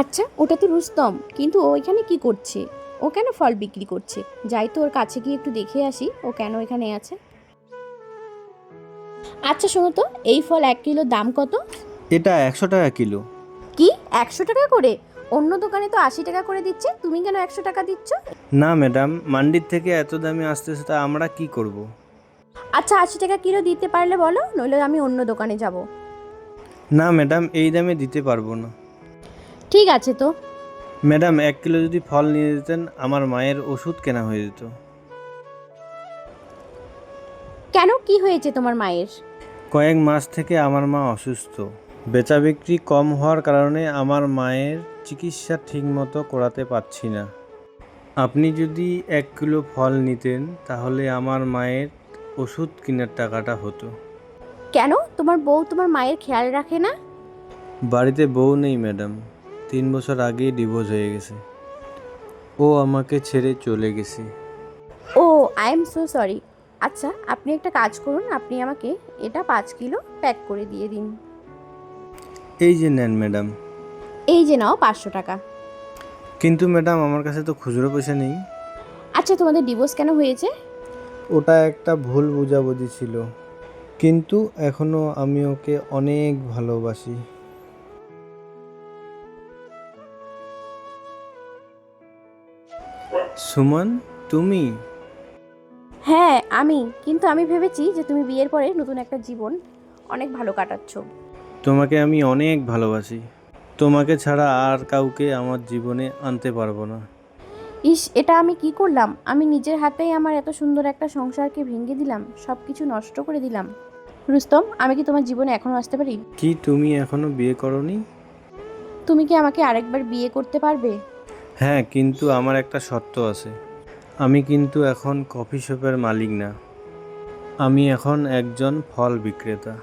আচ্ছা, ওটা তো রুস্তম, কিন্তু ও এখানে কি করছে? ও কেন ফল বিক্রি করছে? যাই তো ওর কাছে গিয়ে একটু দেখে আসি ও কেন এখানে আছে। আচ্ছা শোনো তো, এই ফল 1 কিলোর দাম কত? এটা 100 টাকা কিলো। কি, 100 টাকা করে? অন্য দোকানে তো 80 টাকা করে দিচ্ছে, তুমি কেন 100 টাকা দিচ্ছ? না ম্যাডাম, মান্ডির থেকে এত দামে আসতেছে, তা আমরা কি করব। আচ্ছা 80 টাকা কিলো দিতে পারলে বলো, নইলে আমি অন্য দোকানে যাব। না ম্যাডাম, এই দামে দিতে পারবো না। ঠিক আছে তো। ম্যাডাম, 1 কিলো যদি ফল নিয়ে যেতেন, আমার মায়ের ওষুধ কেনা হয়ে যেত। কেন, কি হয়েছে তোমার মায়ের? কয়েক মাস থেকে আমার মা অসুস্থ। বেচা বিক্রি কম হওয়ার কারণে আমার মায়ের চিকিৎসা ঠিকমতো করাতে পারছি না। আপনি যদি 1 কিলো ফল নিতেন তাহলে আমার মায়ের ওষুধ কেনার টাকাটা হতো। কেন, তোমার বউ তোমার মায়ের খেয়াল রাখে না? বাড়িতে বউ নেই ম্যাডাম, 3 বছর আগেই ডিভোর্স হয়ে গেছে। ও আমাকে ছেড়ে চলে গেছে। ও, আই এম সো সরি। আচ্ছা আপনি একটা কাজ করুন, আপনি আমাকে এটা 5 কিলো প্যাক করে দিয়ে দিন। এই যে নেন ম্যাডাম। এই যে নাও 500 টাকা। কিন্তু ম্যাডাম, আমার কাছে তো খুচরো পয়সা নেই। আচ্ছা তোমাদের ডিভোর্স কেন হয়েছে? ওটা একটা ভুল বোঝাবুঝি ছিল, কিন্তু এখনো আমি ওকে অনেক ভালোবাসি। সুমন, তুমি? হ্যাঁ আমি, কিন্তু আমি ভেবেছি যে তুমি বিয়ের পরে নতুন একটা জীবন অনেক ভালো কাটাচ্ছ। তোমাকে আমি অনেক ভালোবাসি। তোমাকে ছাড়া আর কাউকে আমার জীবনে আনতে পারবো না। ইস, এটা আমি কি করলাম? আমি নিজের হাতেই আমার এত সুন্দর একটা সংসারকে ভেঙে দিলাম, সব কিছু নষ্ট করে দিলাম। রুস্তম, আমি কি তোমার জীবনে এখনো আসতে পারি? কি, তুমি এখনো বিয়ে করোনি? তুমি কি আমাকে আরেকবার বিয়ে করতে পারবে? হ্যাঁ, কিন্তু আমার একটা শর্ত আছে। আমি কিন্তু এখন কফি শপের মালিক না, আমি এখন একজন ফল বিক্রেতা।